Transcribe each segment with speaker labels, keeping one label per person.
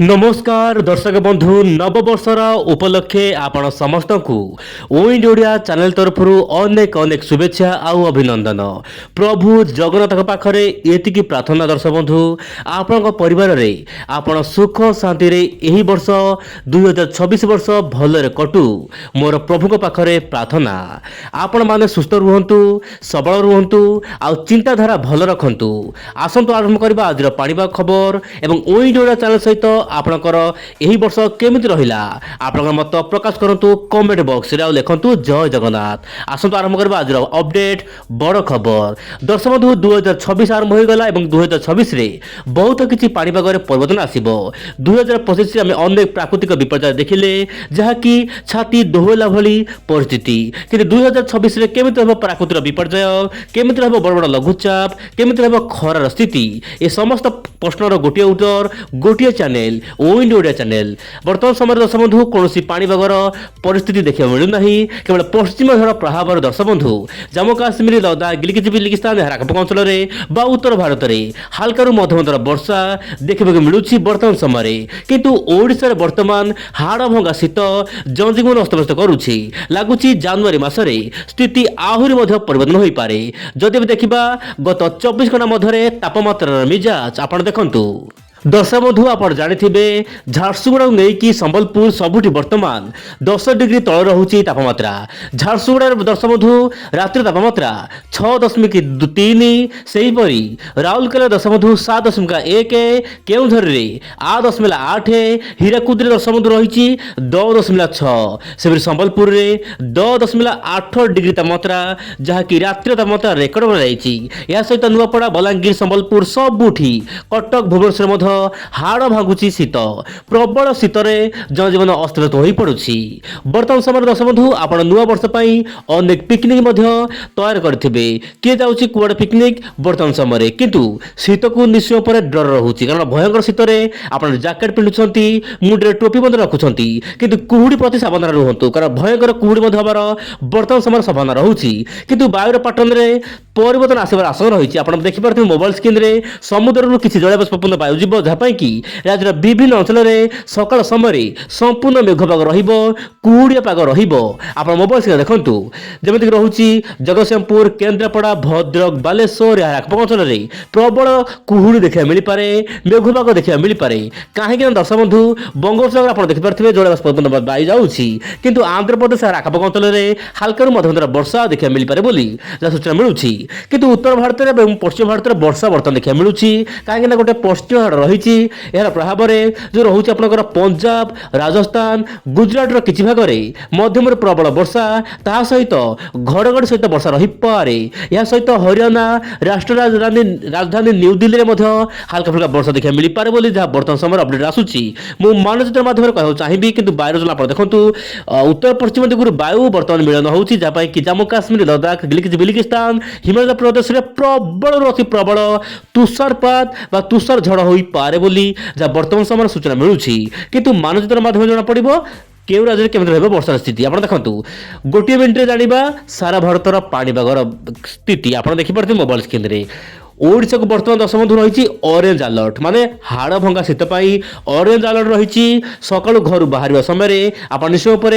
Speaker 1: नमस्कार दर्शक बंधु नववर्षर उपलक्षे आपण समस्त को ओइंड ओडिया चैनल तरफ अनेक अनेक शुभेच्छा आउ अभिनंदन। प्रभु जगन्नाथ पाखरे एतिकी प्रार्थना दर्शक बंधु आपण परिवार रे आपण सुख शांति रे एही वर्ष 2026 वर्ष भलरे कटू मोर प्रभु पाखरे प्रार्थना। आपण माने सुस्थ रुहंतु सबल रुहंतु आउ चिंताधारा भल रखंतु। आसंतु आरंभ करबा आज पाणीपाग खबर एवं ओइंड ओडिया चैनल सहित आपणकर एही वर्ष केमिति रहिला आपणकर मत प्रकाश करंतु कमेंट बॉक्स रे आ लिखंतु जय जगन्नाथ। आसंतु आरंभ करबा आज अपडेट बड़ खबर। दर्शक बंधु 2026 आरंभ हो गला एवं 2026 रे बहुत किछि पाणीपाग रे परिवर्तन आसीबो। 2025 रे हम अनेक प्राकृतिक विपर्य देखिले जहा कि छाती दोहला भली परिस्थिति, कि 2026 रे केमिति रहबो प्राकृतिक विपर्य, केमिति रहबो बड़ बड़ लघुचाप, केमिति रहबो खरार स्थिति, ए समस्त प्रश्नर गोटिए उत्तर गोटिए चैनल ओइंड ओडिया चैनल। वर्तमान समय दर्शक बंधु कौन पाणीपागर परिस्थिति देखा मिलूना, केवल पश्चिम झड़ प्रभाव दर्शक बंधु जम्मू काश्मीर लद्दाख गिलगित बिल्टिस्तान यार आखपाख अंचल बा उत्तर भारत में हालकार मध्यमतर वर्षा देखा मिलूँ वर्तमान समय। किंतु ओडिशा वर्तमान हाड़ भंगा शीत जनजीवन अस्तव्यस्त करुच्ची। लगुच जानुरी मसरे स्थिति आहरी परिवर्तन हो पारे। जदि देखा गत 24 घंटा मध्य तापमात्रा मिजाज आप देखु। दर्शक बंधु आप जानिथिबे झारसुगुड़ा नहीं कि संबलपुर सबुठी वर्तमान 10 डिग्री तल रहुची तापमात्रा। झारसुगुड़ा दर्शक बंधु रात्रि तापमात्रा 6.3, सेहीपरि राउरकेला दर्शक बंधु 7.1, केउंझर रे 8.8, हीराकुद दर्शक बंधु रही 10.6, से संबलपुर रे 10.8 डिग्री तापमात्रा जहाँकि रात्रि तापमात्रा रेकर्ड कर सहित नुआपड़ा बलांगीर संबलपुर सबुठी कटक भुवनेश्वर हाड़ भांगुची शीत प्रबल शीतरे जनजीवन अस्तव्यस्त हो पड़ुछि। वर्तमान समय दर्शक बंधु आप नुआ वर्ष अनेक पिकनिक तैयार करेंगे, किए जाऊँगी कुआड़े पिकनिक वर्तमान समय, किंतु शीत को निश्चय पर डर रोचे कारण भयंकर शीतरे आप जैकेट पिंधुंट मुंडे टोपी रखुंट, किंतु कुहुड़ी प्रति सावधान रुहतु कारण भयंकर कुहुड़ी हमार वर्तमान समय संभावना रोचे। किंतु वायुर पैटर्न में परिवर्तन आसबार आशंका रही। आप देखिपे मोबाइल स्क्रीन में समुद्र किसी जलबाष्पपूर्ण वायु जीव जहाँपाई कि राज्यर विभिन्न अंचल सकाल समय संपूर्ण मेघपाग रुहुड़िया पाग आप मोबाइल स्क्रीन देखु जमीक रोचे जगतसिंहपुर, केन्द्रापड़ा, भद्रक, बालेश्वर यार आखपाख अंचल प्रबल कुहुड़ी देखा मिल पारे, मेघपाग देखा मिल पारे। कहीं दर्शक बंधु बंगोपसागर आप देखिपे जलबाष्पपूर्ण वायु जाऊँगी, किंतु आंध्रप्रदेश यार आखपाख अंचल हालकार मध्यमतर वर्षा देखा मिल पारे बोली सूचना मिलूँ। किंतु उत्तर भारत में पश्चिम भारत में वर्षा बर्तमान देखा मिलूँ कहीं गोटे पश्चिम रही यार प्रभाव में जो रोचे आपंकर पंजाब, राजस्थान, गुजरात किसी भाग में मध्यम प्रबल वर्षा ता सहित घड़घड़ी सहित वर्षा रही पारे। या सहित हरियाणा राष्ट्र राजधानी न्यू दिल्ली में हल्का फुल्का वर्षा देखा मिल पारे बोली जहाँ वर्तमान समय अपडेट आसूची। मु मानचित्र माध्यम कहूँ चाहिए, किंतु वायु योजना आप देखु उत्तर पश्चिम दिगु वायु बर्तमान मिलन होची जहाँ कि जम्मू काश्मीर, लद्दाख, गिलगित बिल्टिस्तान, हिमाचल प्रदेश में प्रबल अति प्रबल तुषारपात व तुषार झड़ हो पारे बोली जहाँ वर्तमान समय सूचना मिलूँ। किंतु मानचित्र माध्यम जना पड़ो केउ राज्य केमिति रहबो वर्षा स्थिति आप देखु। गोटे मिनिट जानिबा सारा भारतर पाणीपागर स्थिति आप देखिपे मोबाइल स्क्रीन में। ओडिशा को वर्तमान दर्शक बंधु रही ऑरेंज अलर्ट माने हाड़ भंगा शीत ऑरेंज अलर्ट रही। सकाल घर बाहर समय आप निश्चय पर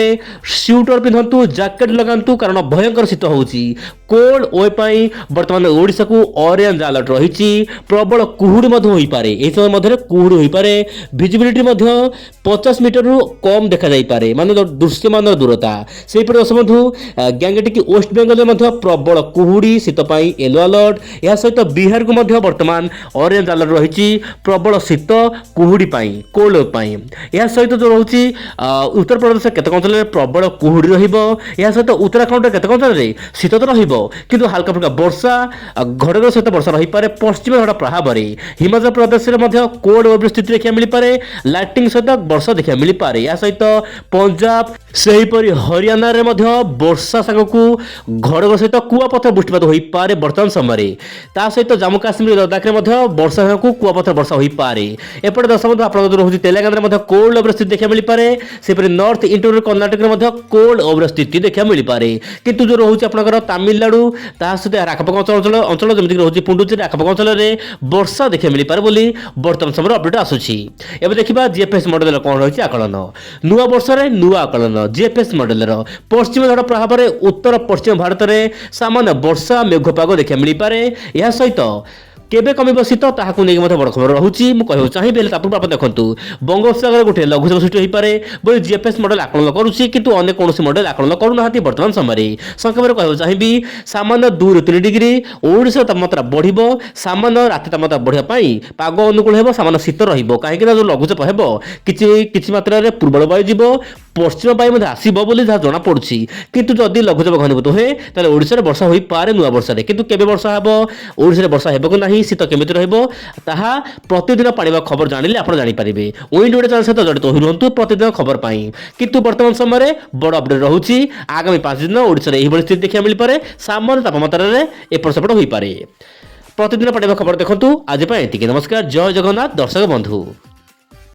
Speaker 1: स्वेटर पिंधु, जैकेट लगातु कारण भयंकर शीत होची। कोल्ड वे वर्तमान ओडिशा को ऑरेंज अलर्ट रही। प्रबल कुहुड़ी हो पारे, यह समय मध्य कुहुड़ी हो पारे, विजिबिलिटी 50 मीटर रु कम देखा जाई पारे माने दृश्यमान दूरता। से दर्शक बंधु गैंगेटिक वेस्ट बेंगल में प्रबल कुहुड़ी शीत येलो अलर्ट। यह सहित बिहार को वर्तमान ऑरेंज अलर्ट रही प्रबल शीत कुहुड़ी कोल्ड। यह सहित जो रोचे उत्तर प्रदेश केतक अंचल प्रबल कुहुड़ी रहित उत्तराखंड केतक अंचल शीत तो रहिबो, किंतु हल्का फुल्का वर्षा घड़घड़ सहित वर्षा रही पारे। पश्चिम झड़ प्रभाव में हिमाचल प्रदेश में कोल्ड वेव स्थिति देखा मिल पारे, लाइटिंग सहित वर्षा देखा मिल पारे। या सहित पंजाब सेहीपरि हरियाणा रे वर्षा सांग को घड़घड़ सहित कुआपथ बृष्टिपात हो पारे वर्तमान समय। ता सहित ଜାମ୍ମୁ କାଶ୍ମୀର ଲଦାଖରେ ମଧ୍ୟ ବର୍ଷା ହେବାକୁ କୁଆପଥର ବର୍ଷା ହୋଇପାରେ। ଏପଟେ ଦର୍ଶକ ବନ୍ଧୁ ଆପଣଙ୍କ ଯେଉଁ ରହୁଛି ତେଲେଙ୍ଗାନାରେ ମଧ୍ୟ କୋଲ୍ଡ ଓଭର ସ୍ଥିତି ଦେଖିବାକୁ ମିଳିପାରେ। ସେପରି ନର୍ଥ ଇଣ୍ଟରିୟର କର୍ଣ୍ଣାଟକରେ ମଧ୍ୟ କୋଲ୍ଡ ଓଭର ସ୍ଥିତି ଦେଖିବାକୁ ମିଳିପାରେ। କିନ୍ତୁ ଯେଉଁ ରହୁଛି ଆପଣଙ୍କର ତାମିଲନାଡୁ ତା ସହିତ ଏହାର ଆଖପାଖ ଅଞ୍ଚଳ ଯେମିତିକି ରହୁଛି ପୁଣ୍ଡୁଚେରୀ ଆଖପାଖ ଅଞ୍ଚଳରେ ବର୍ଷା ଦେଖିବାକୁ ମିଳିପାରେ ବୋଲି ବର୍ତ୍ତମାନ ସମୟରେ ଅପଡେଟ୍ ଆସୁଛି। ଏବେ ଦେଖିବା ଜିଏଫଏସ୍ ମଡେଲର କ'ଣ ରହିଛି ଆକଳନ। ନୂଆ ବର୍ଷରେ ନୂଆ ଆକଳନ ଜିଏଫଏସ୍ ମଡେଲର ପଶ୍ଚିମ ଝଡ଼ ପ୍ରଭାବରେ ଉତ୍ତର ପଶ୍ଚିମ ଭାରତରେ ସାମାନ୍ୟ ବର୍ଷା ମେଘପାଗ ଦେଖିବାକୁ ମିଳିପାରେ। ଏହା ସହିତ କେବେ କମିବ ଶୀତ ତାହାକୁ ନେଇକି ମଧ୍ୟ ବଡ଼ ଖବର ରହୁଛି। ମୁଁ କହିବାକୁ ଚାହିଁବି, ହେଲେ ତା ପୂର୍ବରୁ ଆପଣ ଦେଖନ୍ତୁ ବଙ୍ଗୋପସାଗରରେ ଗୋଟିଏ ଲଘୁଚାପ ସୃଷ୍ଟି ହୋଇପାରେ ବୋଲି ଜିଏଫଏସ୍ ମଡେଲ ଆକଳନ କରୁଛି, କିନ୍ତୁ ଅନ୍ୟ କୌଣସି ମଡେଲ ଆକଳନ କରୁନାହାନ୍ତି ବର୍ତ୍ତମାନ ସମୟରେ। ସଂକ୍ଷେପରେ କହିବାକୁ ଚାହିଁବି, ସାମାନ୍ୟ 2 ରୁ 3 ଡିଗ୍ରୀ ଓଡ଼ିଶାର ତାପମାତ୍ରା ବଢ଼ିବ। ସାମାନ୍ୟ ରାତି ତାପମାତ୍ରା ବଢ଼ିବା ପାଇଁ ପାଗ ଅନୁକୂଳ ହେବ, ସାମାନ୍ୟ ଶୀତ ରହିବ। କାହିଁକି ନା ଯେଉଁ ଲଘୁଚାପ ହେବ କିଛି ମାତ୍ରାରେ ପୂର୍ବଳ ବାୟୁ ଯିବ, ପଶ୍ଚିମ ବାୟୁ ମଧ୍ୟ ଆସିବ ବୋଲି ଯାହା ଜଣାପଡ଼ୁଛି। କିନ୍ତୁ ଯଦି ଲଘୁଚାପ ଘନୀଭୂତ ହୁଏ ତାହେଲେ ଓଡ଼ିଶାରେ ବର୍ଷା ହୋଇପାରେ ନୂଆ ବର୍ଷାରେ। କିନ୍ତୁ କେବେ ବର୍ଷା ହେବ, ଓଡ଼ିଶାରେ ବର୍ଷା ହେବ କି ନାହିଁ, ଶୀତ କେମିତି ରହିବ, ତାହା ପ୍ରତିଦିନ ପାଣିପାଗ ଖବର ଜାଣିଲେ ଆପଣ ଜାଣିପାରିବେ। ୱିଣ୍ଡ ଓଡ଼ିଆ ଚ୍ୟାନେଲ ସହିତ ଜଡ଼ିତ ହୋଇ ରୁହନ୍ତୁ ପ୍ରତିଦିନ ଖବର ପାଇଁ। କିନ୍ତୁ ବର୍ତ୍ତମାନ ସମୟରେ ବଡ଼ ଅପଡେଟ୍ ରହୁଛି। ଆଗାମୀ 5 ଦିନ ଓଡ଼ିଶାରେ ଏହିଭଳି ସ୍ଥିତି ଦେଖିବାକୁ ମିଳିପାରେ, ସାମାନ୍ୟ ତାପମାତ୍ରାରେ ଏପଟ ସେପଟ ହୋଇପାରେ। ପ୍ରତିଦିନ ପାଣିପାଗ ଖବର ଦେଖନ୍ତୁ। ଆଜି ପାଇଁ ଏତିକି। ନମସ୍କାର, ଜୟ ଜଗନ୍ନାଥ ଦର୍ଶକ ବନ୍ଧୁ।